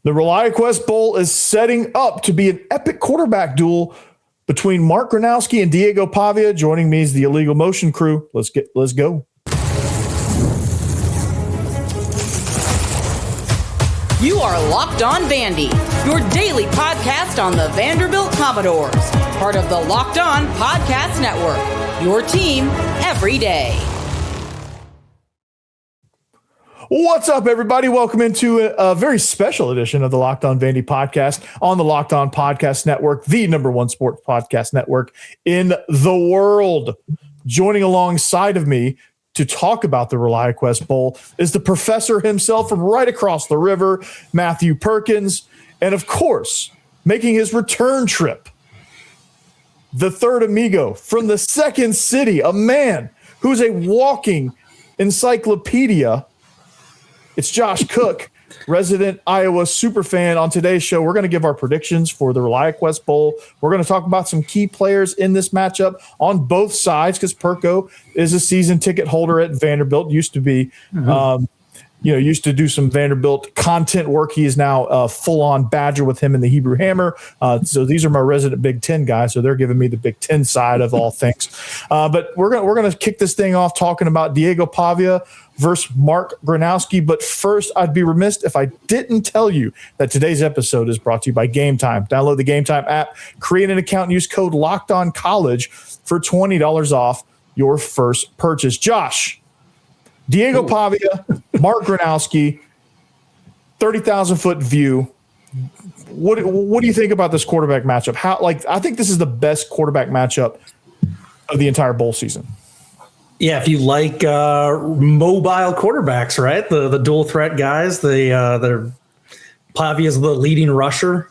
The ReliaQuest Bowl is setting up to be an epic quarterback duel between Mark Gronowski and Diego Pavia. Joining me is the Illegal Motion crew. Let's go. You are Locked On Vandy, your daily podcast on the Vanderbilt Commodores, part of the Locked On Podcast Network, your team every day. What's up, everybody? Welcome into a very special edition of the Locked On Vandy podcast on the Locked On Podcast Network, the number one sports podcast network in the world. Joining alongside of me to talk about the ReliaQuest Bowl is the professor himself from right across the river, Matthew Perkins, and of course, making his return trip, the third amigo from the second city, a man who's a walking encyclopedia. It's Josh Cook, resident Iowa superfan. On today's show, we're going to give our predictions for the ReliaQuest Bowl. We're going to talk about some key players in this matchup on both sides because Perko is a season ticket holder at Vanderbilt. Used to be, used to do some Vanderbilt content work. He is now a full-on Badger with him in the Hebrew Hammer. So these are my resident Big Ten guys. So they're giving me the Big Ten side of all things. But we're gonna kick this thing off talking about Diego Pavia versus Mark Gronowski. But first, I'd be remiss if I didn't tell you that today's episode is brought to you by Game Time. Download the Game Time app, create an account, and use code LOCKEDONCollege for $20 off your first purchase. Josh, Diego Pavia, Mark Gronowski, 30,000-foot view. What do you think about this quarterback matchup? I think this is the best quarterback matchup of the entire bowl season. Yeah, if you like mobile quarterbacks, right? The dual threat guys, they're Pavia's the leading rusher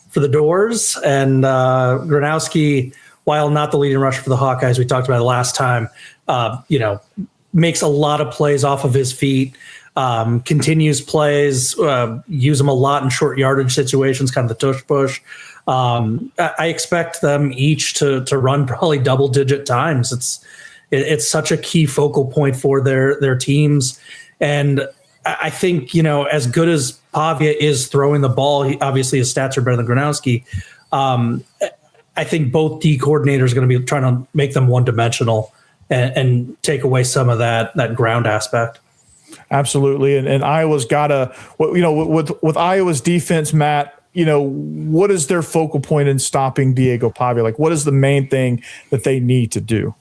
for the Doors, and Gronowski, while not the leading rusher for the Hawkeyes, we talked about it last time, makes a lot of plays off of his feet, continues plays, use them a lot in short yardage situations, kind of the tush push. I expect them each to run probably double-digit times. It's such a key focal point for their teams. And I think, as good as Pavia is throwing the ball, obviously his stats are better than Gronowski. I think both D coordinators are going to be trying to make them one-dimensional and take away some of that ground aspect. Absolutely. And Iowa's got with Iowa's defense, Matt, what is their focal point in stopping Diego Pavia? Like, what is the main thing that they need to do?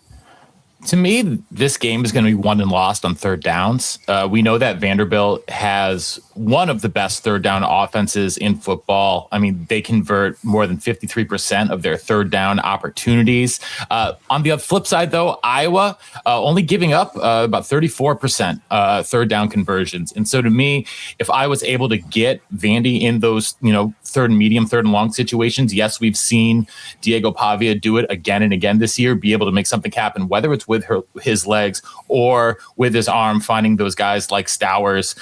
To me, this game is going to be won and lost on third downs. We know that Vanderbilt has one of the best third down offenses in football. I mean, they convert more than 53% of their third down opportunities. On the flip side, though, Iowa only giving up about 34% third down conversions. And so to me, if I was able to get Vandy in those, third and medium, third and long situations, yes, we've seen Diego Pavia do it again and again this year, be able to make something happen, whether it's with his legs or with his arm, finding those guys like Stowers,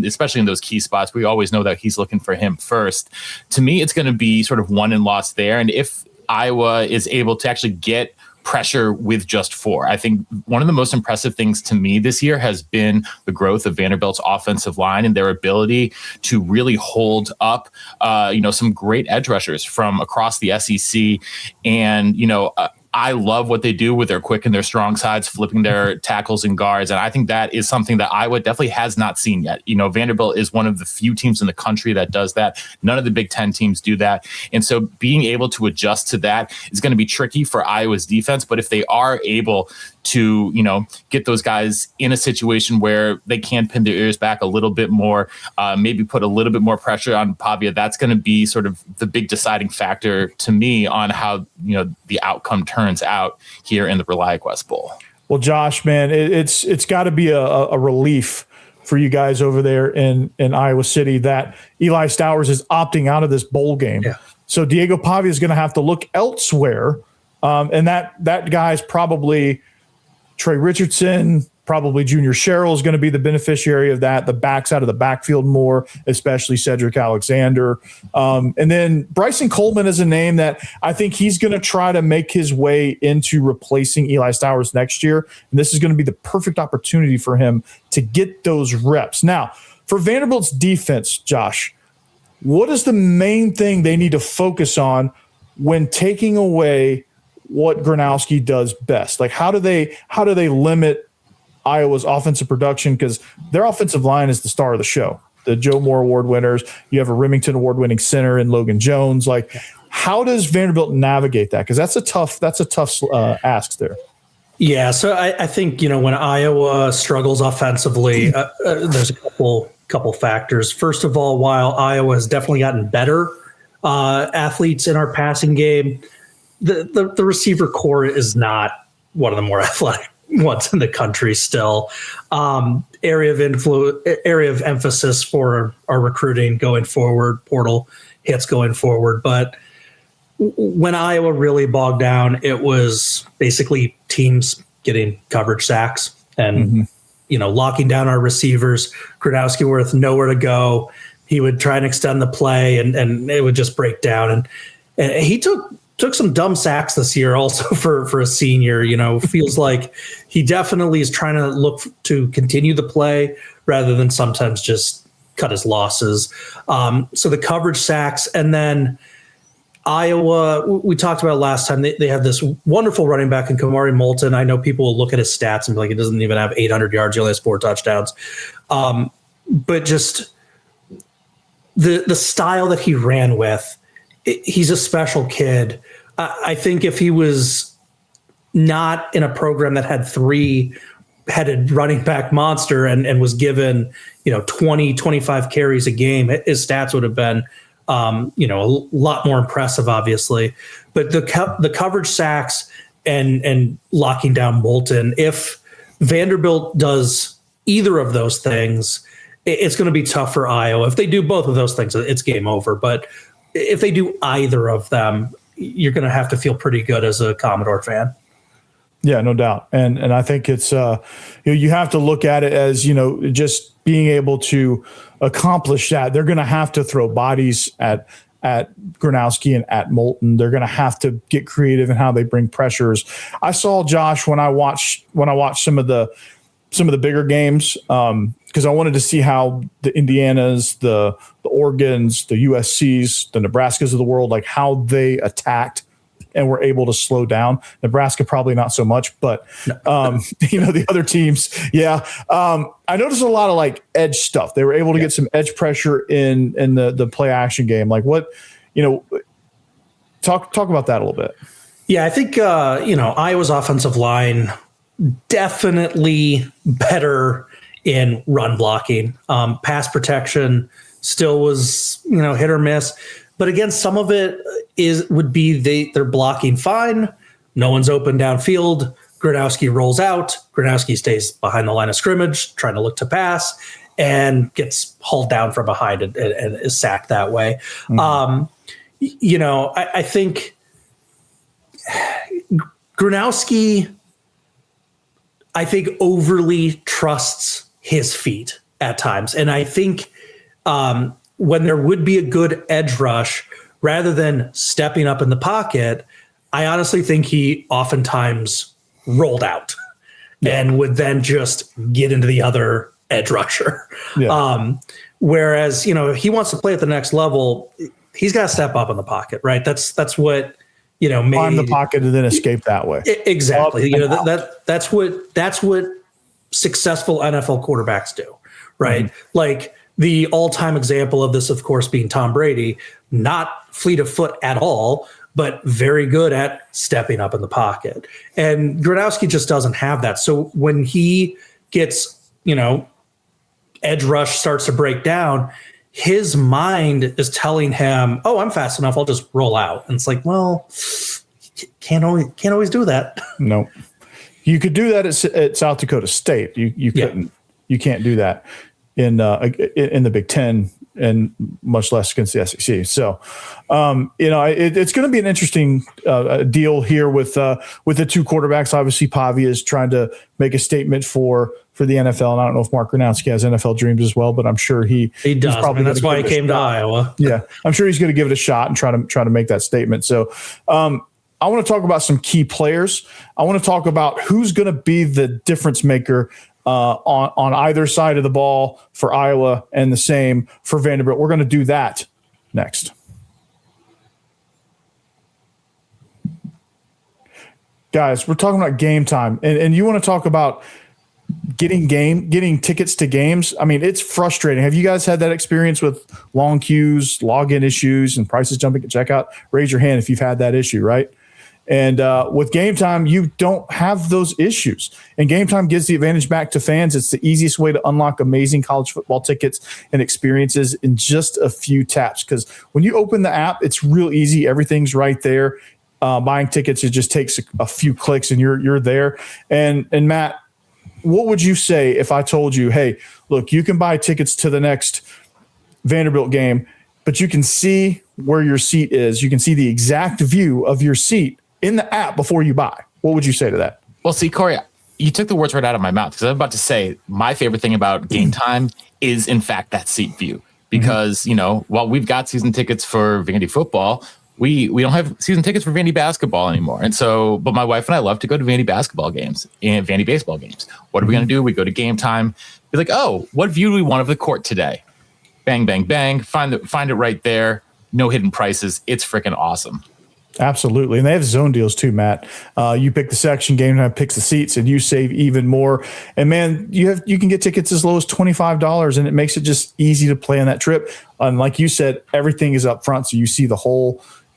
especially in those key spots. We always know that he's looking for him first. To me, it's going to be sort of won and lost there. And if Iowa is able to actually get pressure with just four, I think one of the most impressive things to me this year has been the growth of Vanderbilt's offensive line and their ability to really hold up, some great edge rushers from across the SEC. And, I love what they do with their quick and their strong sides, flipping their tackles and guards. And I think that is something that Iowa definitely has not seen yet. Vanderbilt is one of the few teams in the country that does that. None of the Big Ten teams do that. And so being able to adjust to that is going to be tricky for Iowa's defense. But if they are able to, get those guys in a situation where they can pin their ears back a little bit more, maybe put a little bit more pressure on Pavia, that's going to be sort of the big deciding factor to me on how, the outcome turns out here in the ReliaQuest Bowl. Well, Josh, man, it's got to be a relief for you guys over there in Iowa City that Eli Stowers is opting out of this bowl game. Yeah. So Diego Pavia is going to have to look elsewhere. And that guy's probably Trey Richardson, probably Junior Sherrill is going to be the beneficiary of that. The backs out of the backfield more, especially Cedric Alexander. And then Bryson Coleman is a name that I think he's going to try to make his way into replacing Eli Stowers next year. And this is going to be the perfect opportunity for him to get those reps. Now, for Vanderbilt's defense, Josh, what is the main thing they need to focus on when taking away what Gronowski does best? Like, how do they limit Iowa's offensive production? Because their offensive line is the star of the show. The Joe Moore Award winners. You have a Remington Award-winning center in Logan Jones. Like, how does Vanderbilt navigate that? Because that's a tough ask there. Yeah, so I think, when Iowa struggles offensively, there's a couple factors. First of all, while Iowa has definitely gotten better athletes in our passing game, the receiver core is not one of the more athletic ones in the country still. Area of emphasis for our recruiting going forward, portal hits going forward. But when Iowa really bogged down, it was basically teams getting coverage sacks and, locking down our receivers. Gronowski with nowhere to go. He would try and extend the play and it would just break down. And he took some dumb sacks this year also for a senior. Feels like he definitely is trying to look to continue the play rather than sometimes just cut his losses. So the coverage sacks, and then Iowa, we talked about last time, they have this wonderful running back in Kamari Moulton. I know people will look at his stats and be like, he doesn't even have 800 yards. He only has 4 touchdowns. But just the style that he ran with, he's a special kid. I think if he was not in a program that had 3-headed running back monster and was given, 20, 25 carries a game, his stats would have been, a lot more impressive, obviously. But the coverage sacks and locking down Moulton, if Vanderbilt does either of those things, it's going to be tough for Iowa. If they do both of those things, it's game over. But if they do either of them, you're going to have to feel pretty good as a Commodore fan. Yeah, no doubt. And I think it's you have to look at it as, just being able to accomplish that. They're going to have to throw bodies at Gronowski and at Moulton. They're going to have to get creative in how they bring pressures. I saw Josh when I watched some of the bigger games, because I wanted to see how the Indianas, the Oregons, the USCs, the Nebraskas of the world, like how they attacked and were able to slow down. Nebraska probably not so much, but the other teams, yeah. I noticed a lot of like edge stuff. They were able to get some edge pressure in the play action game. Like what, talk about that a little bit. Yeah, I think Iowa's offensive line definitely better in run blocking. Pass protection still was, hit or miss. But again, some of it would be they're blocking fine. No one's open downfield. Gronowski rolls out. Gronowski stays behind the line of scrimmage, trying to look to pass, and gets hauled down from behind and is sacked that way. Mm-hmm. I think Gronowski, overly trusts his feet at times. And I think when there would be a good edge rush, rather than stepping up in the pocket, I honestly think he oftentimes rolled out and would then just get into the other edge rusher. Yeah. Whereas, if he wants to play at the next level, he's got to step up in the pocket, right? That's what, climb the pocket and then escape that way. Exactly. That's what successful NFL quarterbacks do, right? Mm-hmm. Like the all-time example of this, of course, being Tom Brady, not fleet of foot at all, but very good at stepping up in the pocket. And Gronowski just doesn't have that. So when he gets, edge rush starts to break down, his mind is telling him, oh, I'm fast enough, I'll just roll out. And it's like, well, can't always do that. No. You could do that at South Dakota State. You couldn't. Yeah. You can't do that in the Big Ten, and much less against the SEC. So, it's going to be an interesting deal here with the two quarterbacks. Obviously, Pavia is trying to make a statement for the NFL, and I don't know if Mark Gronowski has NFL dreams as well, but I'm sure he does. Probably that's why he came to Iowa. Yeah, I'm sure he's going to give it a shot and try to make that statement. So, I want to talk about some key players. I want to talk about who's going to be the difference maker on either side of the ball for Iowa, and the same for Vanderbilt. We're going to do that next. Guys, we're talking about game time, and you want to talk about getting tickets to games. I mean, it's frustrating. Have you guys had that experience with long queues, login issues, and prices jumping at checkout? Raise your hand if you've had that issue, right? And with Game Time, you don't have those issues. And Game Time gives the advantage back to fans. It's the easiest way to unlock amazing college football tickets and experiences in just a few taps. Because when you open the app, it's real easy. Everything's right there. Buying tickets, it just takes a few clicks and you're there. And Matt, what would you say if I told you, hey, look, you can buy tickets to the next Vanderbilt game, but you can see where your seat is. You can see the exact view of your seat in the app before you buy. What would you say to that? Well, see, Corey, you took the words right out of my mouth, because I'm about to say my favorite thing about Game Time is, in fact, that seat view. Because, while we've got season tickets for Vandy football, we don't have season tickets for Vandy basketball anymore. And so, but my wife and I love to go to Vandy basketball games and Vandy baseball games. What are we going to do? We go to Game Time. Be like, oh, what view do we want of the court today? Bang, bang, bang. Find it right there. No hidden prices. It's freaking awesome. Absolutely. And they have zone deals too, Matt. You pick the section, Game Time picks the seats, and you save even more. And man, you can get tickets as low as $25, and it makes it just easy to play on that trip. And like you said, everything is up front. So you see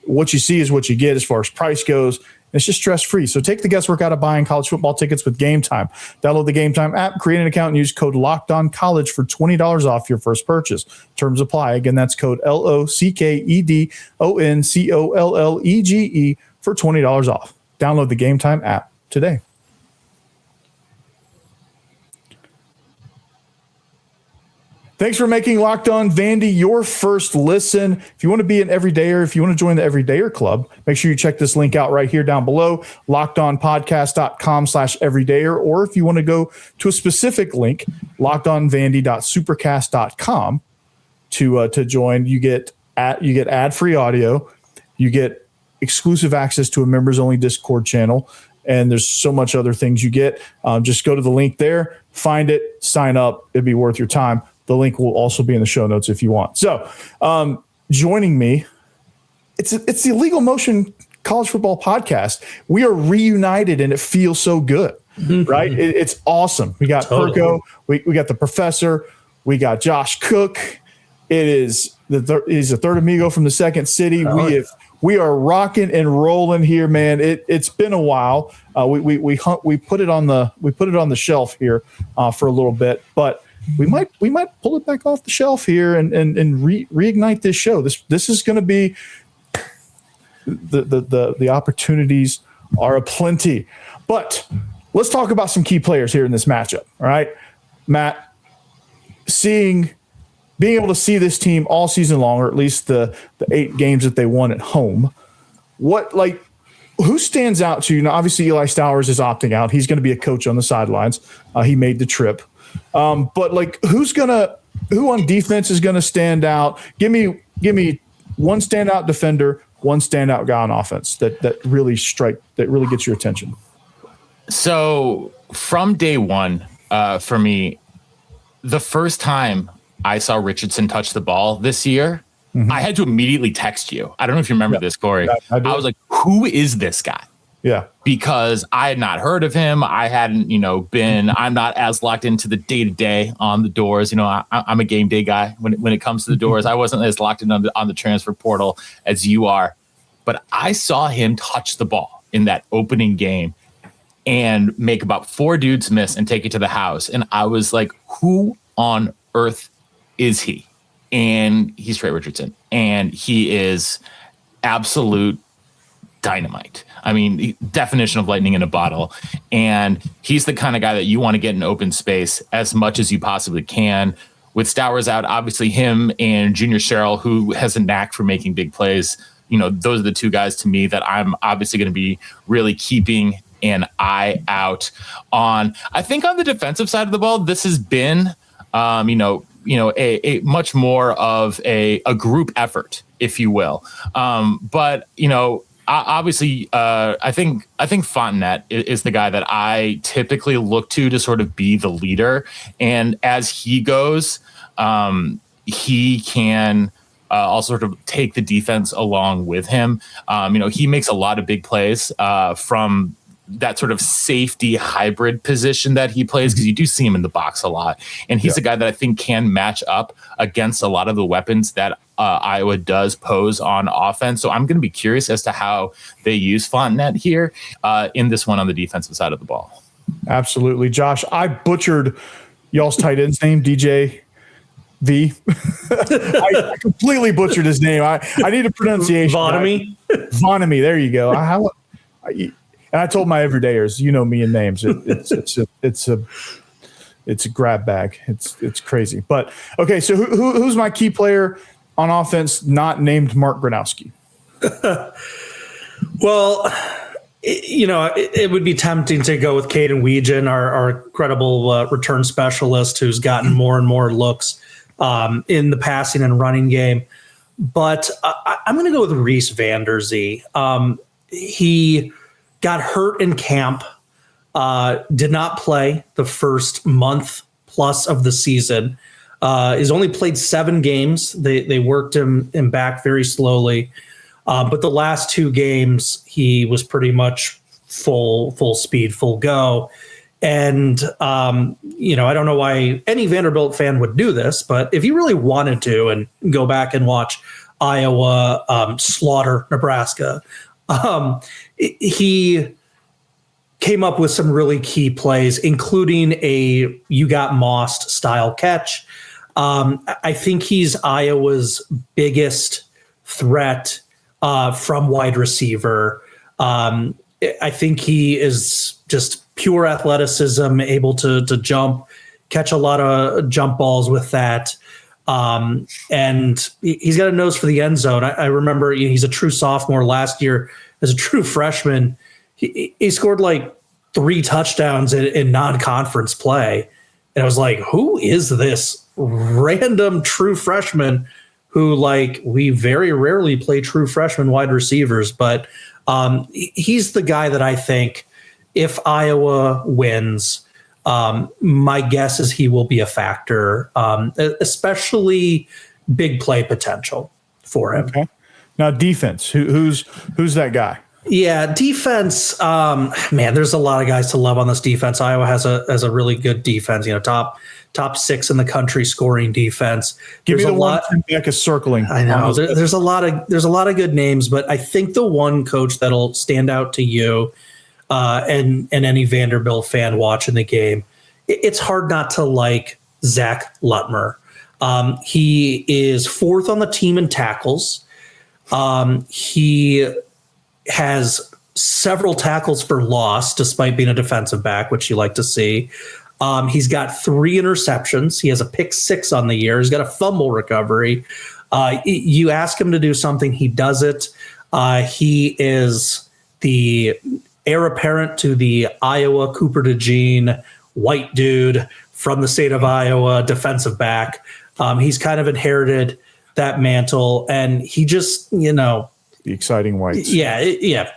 what you see is what you get as far as price goes. It's just stress-free. So take the guesswork out of buying college football tickets with Game Time. Download the Game Time app, create an account, and use code LOCKEDONCollege for $20 off your first purchase. Terms apply. Again, that's code LOCKEDONCOLLEGE for $20 off. Download the Game Time app today. Thanks for making Locked On Vandy your first listen. If you want to be an everydayer, if you want to join the Everydayer Club, make sure you check this link out right here down below, lockedonpodcast.com/everydayer. Or if you want to go to a specific link, lockedonvandy.supercast.com to join. You get ad-free audio. You get exclusive access to a members-only Discord channel. And there's so much other things you get. Just go to the link there, find it, sign up. It'd be worth your time. The link will also be in the show notes if you want. So joining me, it's the Legal Motion College Football Podcast. We are reunited, and it feels so good, right? It's awesome. We got Perko. We got the professor. We got Josh Cook. He's a third amigo from the Second City. We are rocking and rolling here, man. It's been a while. We put it on the shelf here for a little bit, but we might pull it back off the shelf here and reignite this show. This is going to be the opportunities are aplenty. But let's talk about some key players here in this matchup. All right, Matt, being able to see this team all season long, or at least the 8 games that they won at home, who stands out to you? Now, obviously Eli Stowers is opting out. He's going to be a coach on the sidelines. He made the trip. But who on defense is going to stand out? Give me one standout defender, one standout guy on offense that really gets your attention. So from day one, for me, the first time I saw Richardson touch the ball this year, I had to immediately text you. I don't know if you remember this, Corey. I was like, who is this guy? Yeah. Because I had not heard of him. I hadn't, I'm not as locked into the day-to-day on the doors. I'm a game day guy when it comes to the doors. I wasn't as locked in on the transfer portal as you are. But I saw him touch the ball in that opening game and make about 4 dudes miss and take it to the house. And I was like, who on earth is he? And he's Trey Richardson. And he is absolute dynamite. I mean, definition of lightning in a bottle. And he's the kind of guy that you want to get in open space as much as you possibly can. With Stowers out, obviously him and Junior Sherrill, who has a knack for making big plays, those are the 2 guys to me that I'm obviously going to be really keeping an eye out on. I think on the defensive side of the ball, this has been, a much more of a group effort, if you will. Obviously, I think Fontaine is the guy that I typically look to sort of be the leader. And as he goes, he can I'll sort of take the defense along with him. He makes a lot of big plays from that sort of safety hybrid position that he plays, because you do see him in the box a lot. And he's a guy that I think can match up against a lot of the weapons that Iowa does pose on offense. So I'm going to be curious as to how they use Fontaine here in this one on the defensive side of the ball. Absolutely. Josh, I butchered y'all's tight end's name, DJ V. I completely butchered his name. I need a pronunciation. Vonamy. There you go. And I told my everydayers, me and names. It's a grab bag. It's crazy. But okay, so who's my key player on offense not named Mark Gronowski? Well, it would be tempting to go with Kaden Wetjen, our incredible return specialist who's gotten more and more looks in the passing and running game. But I'm going to go with Reese Vanderzee. He got hurt in camp, did not play the first month plus of the season. He's only played 7 games. They worked him back very slowly. But the last 2 games, he was pretty much full speed, full go. And, I don't know why any Vanderbilt fan would do this, but if you really wanted to and go back and watch Iowa slaughter Nebraska, he came up with some really key plays, including a "you got mossed" style catch. I think he's Iowa's biggest threat from wide receiver. I think he is just pure athleticism, able to jump, catch a lot of jump balls with that. And he's got a nose for the end zone. I remember he's a true sophomore last year. As a true freshman, he scored like 3 touchdowns in non-conference play. And I was like, who is this random true freshman who, we very rarely play true freshman wide receivers. But he's the guy that I think if Iowa wins, my guess is he will be a factor, especially big play potential for him. Okay. Now defense, who's that guy? Yeah, defense. There's a lot of guys to love on this defense. Iowa has a really good defense. Top 6 in the country scoring defense. Give me the one Becca circling. I know there's a lot of good names, but I think the one coach that'll stand out to you and any Vanderbilt fan watching the game, it's hard not to like Zach Lutmer. He is 4th on the team in tackles. He has several tackles for loss, despite being a defensive back, which you like to see. He's got 3 interceptions. He has a pick 6 on the year. He's got a fumble recovery. You ask him to do something, he does it. He is the heir apparent to the Iowa Cooper DeJean white dude from the state of Iowa, defensive back. He's kind of inherited that mantle, and he just, the exciting whites. Yeah.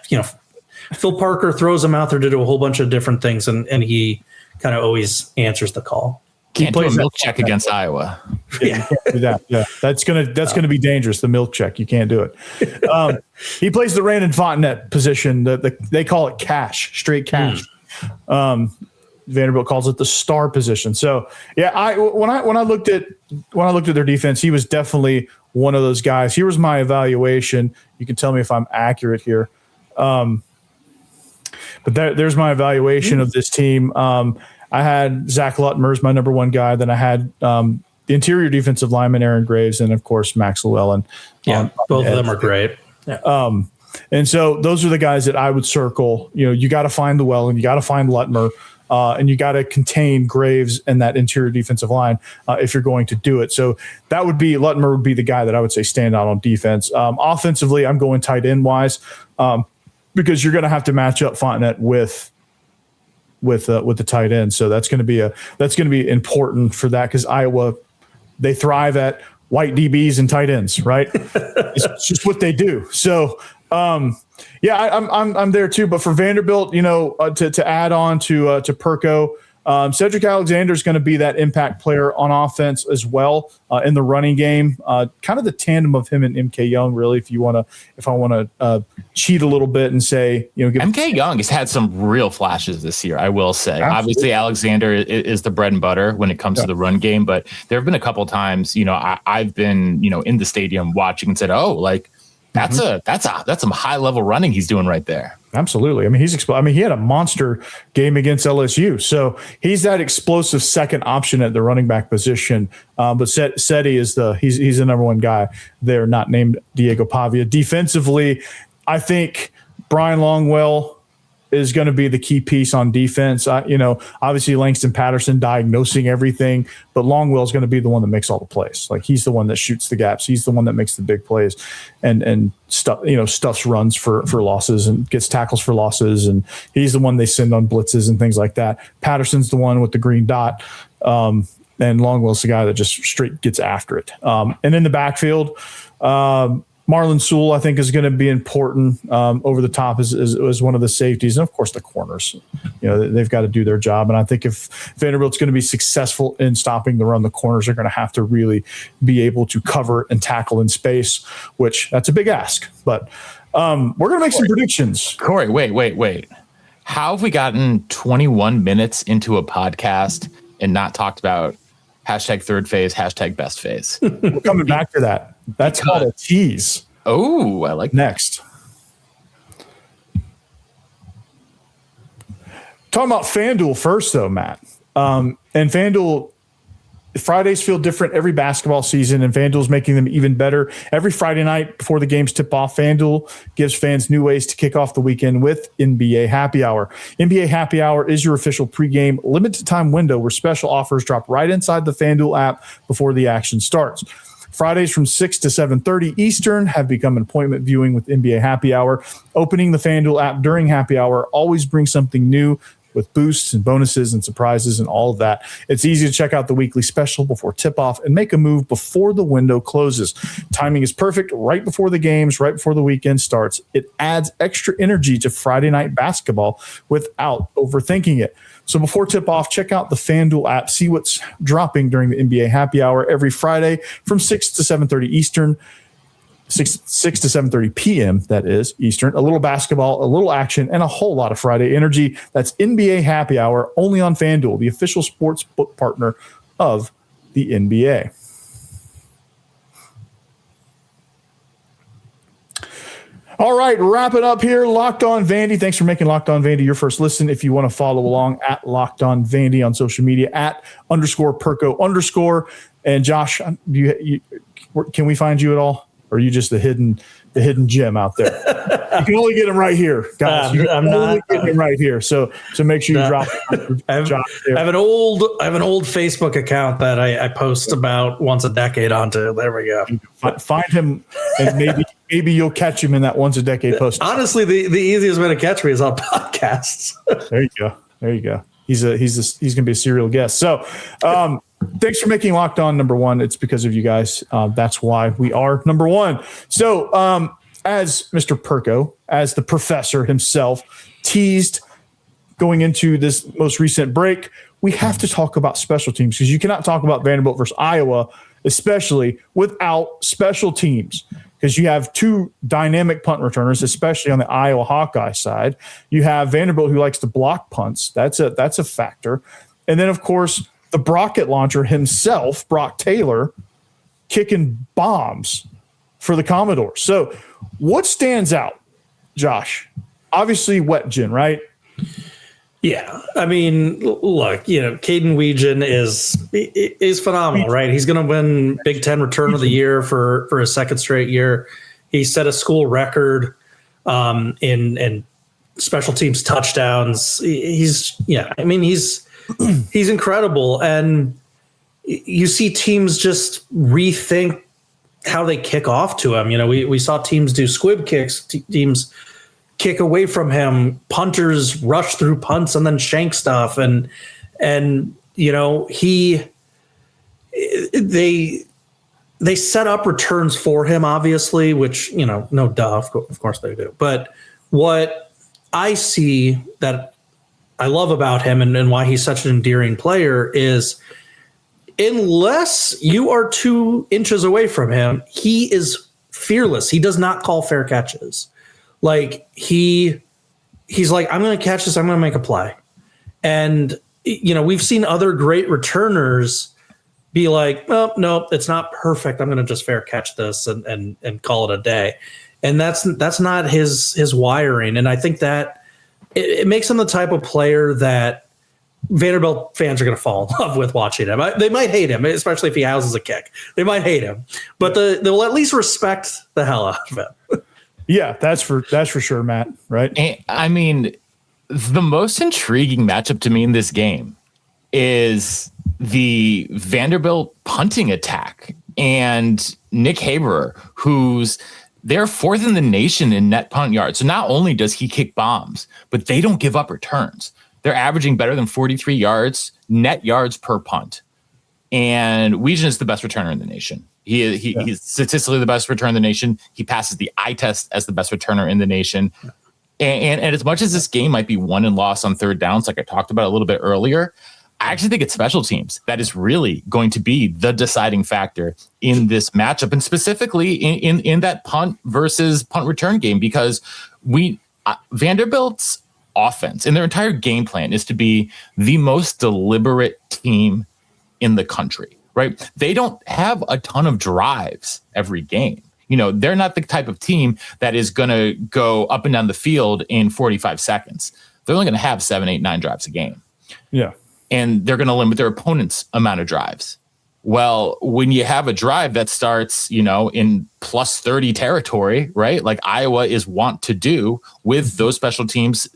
Phil Parker throws him out there to do a whole bunch of different things, and he kind of always answers the call. Can't do a milk check against Iowa. Yeah, you can't do that. Yeah, that's gonna be dangerous. The milk check, you can't do it. He plays the Rain and Fontaine position. They call it cash, straight cash. Vanderbilt calls it the star position. So yeah, when I looked at their defense, he was definitely one of those guys. Here was my evaluation. You can tell me if I'm accurate here. But there's my evaluation of this team. I had Zach Lutmer as my number 1 guy. Then I had the interior defensive lineman, Aaron Graves, and of course, Max Llewellyn. Yeah, both of them are great. Yeah. And so those are the guys that I would circle. You got to find Llewellyn, you got to find Lutmer, and you got to contain Graves and that interior defensive line if you're going to do it. So that would be Lutmer would be the guy that I would say stand out on defense. Offensively, I'm going tight end wise because you're going to have to match up Fontaine with the tight end. So that's going to be important for that because Iowa, they thrive at white DBs and tight ends, right? It's just what they do. So I'm there too. But for Vanderbilt, to add on to Perko, Cedric Alexander is going to be that impact player on offense as well in the running game. Kind of the tandem of him and MK Young, really. If I want to cheat a little bit and say, MK Young has had some real flashes this year, I will say. Absolutely. Obviously, Alexander is the bread and butter when it comes to the run game, but there have been a couple times, I've been, in the stadium watching and said, oh, like that's some high level running he's doing right there. Absolutely. I mean, he had a monster game against LSU. So he's that explosive second option at the running back position. But Seti is he's the number one guy there, not named Diego Pavia. Defensively, I think Brian Longwell is going to be the key piece on defense. Obviously Langston Patterson diagnosing everything, but Longwell is going to be the one that makes all the plays. Like, he's the one that shoots the gaps. He's the one that makes the big plays and stuffs runs for losses and gets tackles for losses. And he's the one they send on blitzes and things like that. Patterson's the one with the green dot. And Longwell's the guy that just straight gets after it. And in the backfield, Marlon Sewell, I think, is going to be important over the top as one of the safeties. And, of course, the corners. They've got to do their job. And I think if Vanderbilt's going to be successful in stopping the run, the corners are going to have to really be able to cover and tackle in space, which that's a big ask. But we're going to make some predictions. Corey, wait. How have we gotten 21 minutes into a podcast and not talked about hashtag third phase, hashtag best phase? We're coming back to that. That's called a tease. Oh, I like next. Talking about FanDuel first, though, Matt. And FanDuel, Fridays feel different every basketball season, and FanDuel's making them even better. Every Friday night before the games tip off, FanDuel gives fans new ways to kick off the weekend with NBA Happy Hour. NBA Happy Hour is your official pregame limited time window where special offers drop right inside the FanDuel app before the action starts. Fridays from 6 to 7:30 Eastern have become an appointment viewing with NBA Happy Hour. Opening the FanDuel app during Happy Hour always brings something new with boosts and bonuses and surprises and all of that. It's easy to check out the weekly special before tip-off and make a move before the window closes. Timing is perfect right before the games, right before the weekend starts. It adds extra energy to Friday night basketball without overthinking it. So before tip-off, check out the FanDuel app. See what's dropping during the NBA Happy Hour every Friday from 6 to 7:30 Eastern. 6 to 7:30 p.m., that is, Eastern. A little basketball, a little action, and a whole lot of Friday energy. That's NBA Happy Hour, only on FanDuel, the official sports book partner of the NBA. All right, wrap it up here. Locked On Vandy. Thanks for making Locked On Vandy your first listen. If you want to follow along at Locked On Vandy on social media at _Perko_. And Josh, can we find you at all? Or are you just the hidden gem out there? You can only get him right here, guys. You can only get him right here. So make sure you drop it. I have an old Facebook account that I post about once a decade onto. There we go. Find him, and maybe you'll catch him in that once a decade post. Honestly, the easiest way to catch me is on podcasts. There you go. He's going to be a serial guest. So. Thanks for making Locked On number one. It's because of you guys. That's why we are number one. So as Mr. Perko, as the professor himself, teased going into this most recent break, we have to talk about special teams because you cannot talk about Vanderbilt versus Iowa, especially without special teams. Because you have two dynamic punt returners, especially on the Iowa Hawkeye side. You have Vanderbilt who likes to block punts. That's a factor. And then, of course, the rocket launcher himself, Brock Taylor, kicking bombs for the Commodores. So what stands out, Josh? Obviously Wetjen, right? Yeah. I mean, look, Kaden Wetjen is phenomenal, right? He's going to win Big Ten Return of the Year for a second straight year. He set a school record in special teams touchdowns. He's incredible. And you see teams just rethink how they kick off to him. We saw teams do squib kicks, teams kick away from him, punters rush through punts and then shank stuff. And they set up returns for him, obviously, which, no duh, of course they do. But what I see that I love about him and why he's such an endearing player is unless you are 2 inches away from him, he is fearless. He does not call fair catches. Like he's like, I'm going to catch this. I'm going to make a play. And, we've seen other great returners be like, oh, no, it's not perfect. I'm going to just fair catch this and call it a day. And that's not his wiring. And I think that it makes him the type of player that Vanderbilt fans are going to fall in love with watching him. They might hate him, especially if he houses a kick. They might hate him, but they'll at least respect the hell out of him. Yeah, that's for sure, Matt. Right? And, I mean, the most intriguing matchup to me in this game is the Vanderbilt punting attack and Nick Haberer, they're 4th in the nation in net punt yards. So not only does he kick bombs, but they don't give up returns. They're averaging better than 43 yards, net yards per punt. And Wetjen is the best returner in the nation. He's statistically the best returner in the nation. He passes the eye test as the best returner in the nation. And as much as this game might be won and lost on third downs, like I talked about a little bit earlier, I actually think it's special teams that is really going to be the deciding factor in this matchup, and specifically in that punt versus punt return game, because Vanderbilt's offense and their entire game plan is to be the most deliberate team in the country, right? They don't have a ton of drives every game. They're not the type of team that is going to go up and down the field in 45 seconds. They're only going to have 7, 8, 9 drives a game. Yeah. And they're going to limit their opponent's amount of drives. Well, when you have a drive that starts, in plus 30 territory, right? Like Iowa is wont to do with those special teams,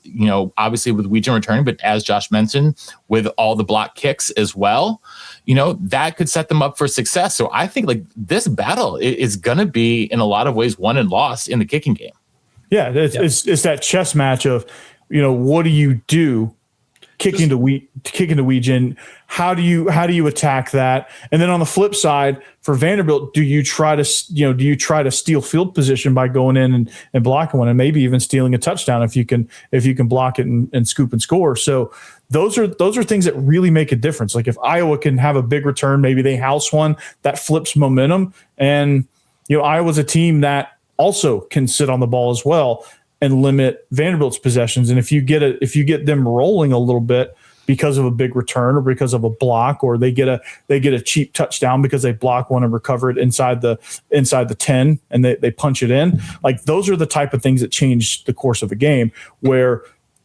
obviously with Wetjen returning, but as Josh mentioned, with all the block kicks as well, that could set them up for success. So I think like this battle is going to be in a lot of ways won and lost in the kicking game. Yeah. It's that chess match of, what do you do? Kicking to Wetjen, how do you attack that? And then on the flip side for Vanderbilt, do you try to steal field position by going in and blocking one, and maybe even stealing a touchdown if you can block it and scoop and score? So those are things that really make a difference. Like if Iowa can have a big return, maybe they house one, that flips momentum. And Iowa's a team that also can sit on the ball as well and limit Vanderbilt's possessions. And if you get them rolling a little bit because of a big return or because of a block, or they get a cheap touchdown because they block one and recover it inside the 10 and they punch it in, like those are the type of things that change the course of a game, where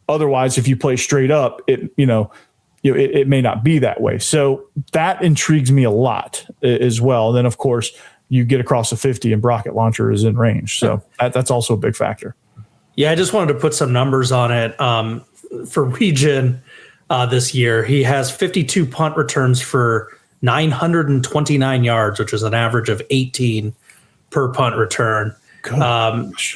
otherwise if you play straight up, it may not be that way. So that intrigues me a lot as well. And then of course you get across the 50 and rocket launcher is in range. So that's also a big factor. Yeah, I just wanted to put some numbers on it. For Wetjen this year, he has 52 punt returns for 929 yards, which is an average of 18 per punt return,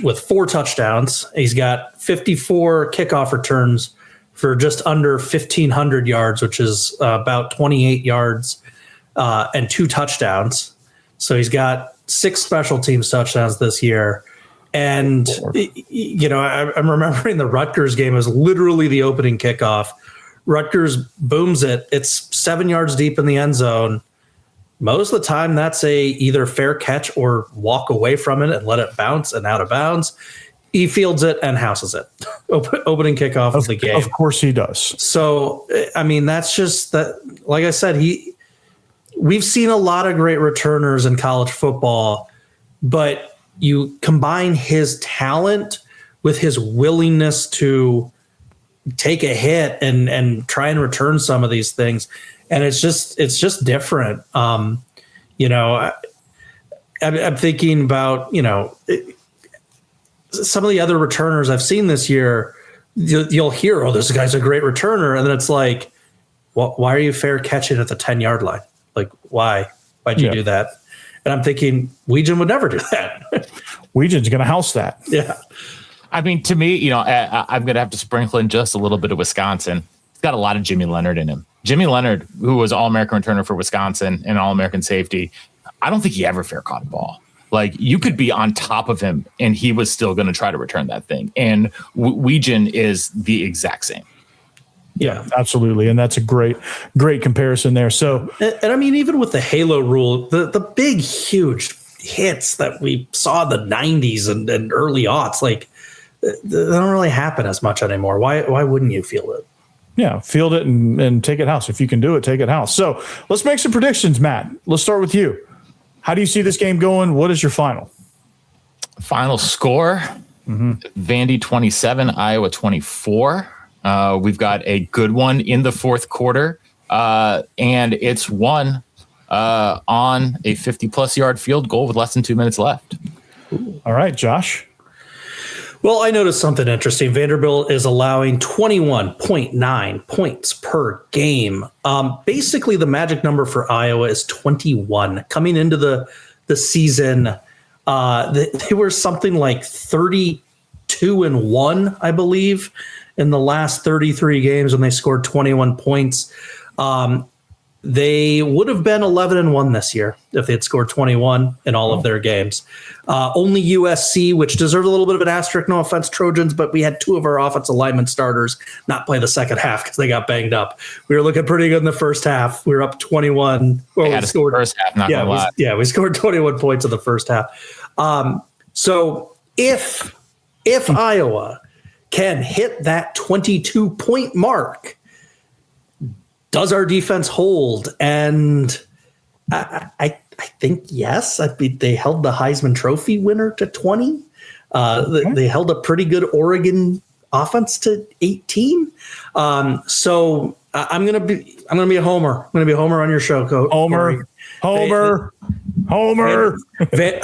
with 4 touchdowns. He's got 54 kickoff returns for just under 1,500 yards, which is about 28 yards, and 2 touchdowns. So he's got 6 special teams touchdowns this year. And, I'm remembering the Rutgers game was literally the opening kickoff. Rutgers booms it. It's 7 yards deep in the end zone. Most of the time, that's either fair catch or walk away from it and let it bounce and out of bounds. He fields it and houses it. Opening kickoff of the game. Of course he does. So, I mean, that's just that. Like I said, we've seen a lot of great returners in college football, but you combine his talent with his willingness to take a hit and try and return some of these things. And it's just different. I'm thinking about, some of the other returners I've seen this year. You'll hear, oh, this guy's a great returner. And then it's like, well, why are you fair catching at the 10-yard line? Like, why'd you do that? And I'm thinking Wetjen would never do that. Wetjen's going to house that. Yeah. I mean, to me, I'm going to have to sprinkle in just a little bit of Wisconsin. He's got a lot of Jimmy Leonard in him. Jimmy Leonard, who was All-American returner for Wisconsin and All-American safety, I don't think he ever fair caught a ball. Like, you could be on top of him and he was still going to try to return that thing. And Wetjen is the exact same. Yeah, absolutely. And that's a great comparison there. So, and I mean, even with the Halo rule, the big, huge hits that we saw in the 90s and early aughts, like, they don't really happen as much anymore. Why wouldn't you field it? Yeah, field it and take it house. If you can do it, take it house. So let's make some predictions, Matt. Let's start with you. How do you see this game going? What is your final? Final score, Vandy 27, Iowa 24. We've got a good one in the fourth quarter, and it's won on a 50-plus yard field goal with less than 2 minutes left. All right, Josh. Well, I noticed something interesting. Vanderbilt is allowing 21.9 points per game. Basically, the magic number for Iowa is 21. Coming into the season, they were something like 32-1, I believe, in the last 33 games when they scored 21 points. They would have been 11-1 this year if they had scored 21 in all of their games. Only USC, which deserves a little bit of an asterisk, no offense, Trojans, but we had two of our offensive lineman starters not play the second half because they got banged up. We were looking pretty good in the first half. We were up 21. Well, we scored first half, not gonna lie. We scored 21 points in the first half. So if Iowa can hit that 22-point mark, does our defense hold? And I think yes. I mean, they held the Heisman Trophy winner to 20. They held a pretty good Oregon offense to 18. So I'm gonna be a homer. I'm gonna be a homer on your show, Coach. Homer. I'm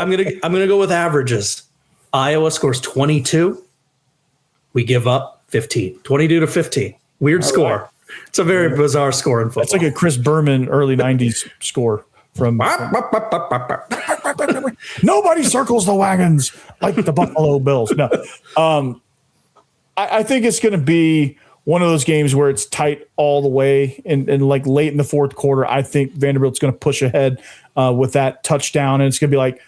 gonna go with averages. Iowa scores 22. We give up 15. 22 to 15. Weird score. Right. It's a very bizarre score in football. It's like a Chris Berman early 90s score from nobody circles the wagons like the Buffalo Bills. No, I think it's going to be one of those games where it's tight all the way and like late in the fourth quarter. I think Vanderbilt's going to push ahead with that touchdown, and it's going to be like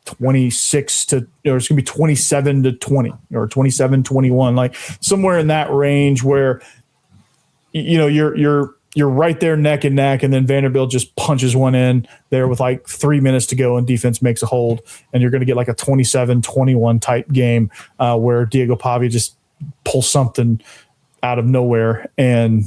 26 to, or it's going to be 27 to 20 or 27-21, like somewhere in that range where, you know, you're right there neck and neck, and then Vanderbilt just punches one in there with like 3 minutes to go and defense makes a hold, and you're going to get like a 27-21 type game where Diego Pavia just pulls something out of nowhere and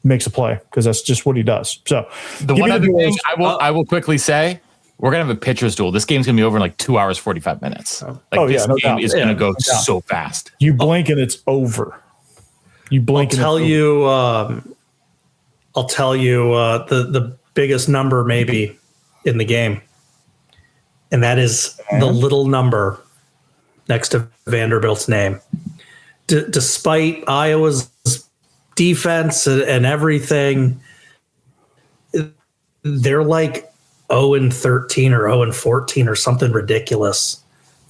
makes a play because that's just what he does. So the one other thing I will quickly say, we're going to have a pitcher's duel. This game's going to be over in like 2 hours, 45 minutes. This game is going to go so fast. You blink and it's over. You blink. I'll tell you the biggest number maybe in the game, and that is the little number next to Vanderbilt's name. Despite Iowa's defense and everything, they're like 0-13 or 0-14 or something ridiculous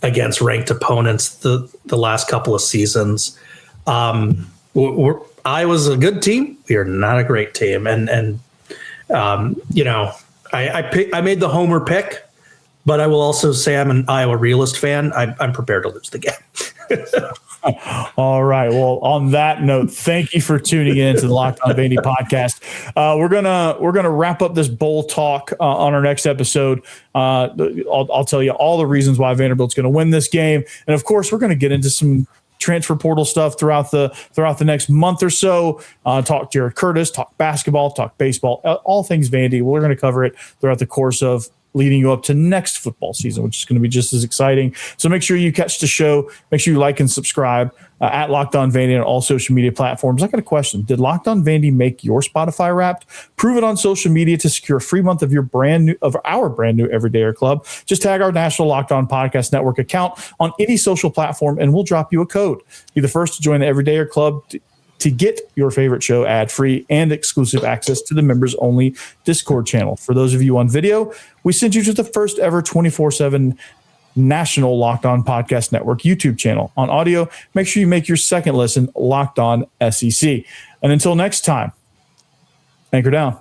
against ranked opponents the last couple of seasons. Iowa's a good team. We are not a great team. And you know, I made the homer pick, but I will also say I'm an Iowa realist fan. I'm prepared to lose the game. All right. Well, on that note, thank you for tuning in to the Locked On Vandy podcast. We're gonna wrap up this bowl talk on our next episode. I'll tell you all the reasons why Vanderbilt's going to win this game, and of course, we're going to get into some transfer portal stuff throughout the next month or so. Talk Jared Curtis, talk basketball, talk baseball, all things Vandy. We're going to cover it throughout the course of leading you up to next football season, which is going to be just as exciting. So make sure you catch the show. Make sure you like and subscribe at Locked On Vandy on all social media platforms. I got a question. Did Locked On Vandy make your Spotify Wrapped? Prove it on social media to secure a free month of our brand new Everydayer Club. Just tag our National Locked On Podcast Network account on any social platform, and we'll drop you a code. Be the first to join the Everydayer Club to get your favorite show ad-free and exclusive access to the members-only Discord channel. For those of you on video, we send you to the first ever 24/7 National Locked On Podcast Network YouTube channel. On audio, make sure you make your second listen Locked On SEC. And until next time, anchor down.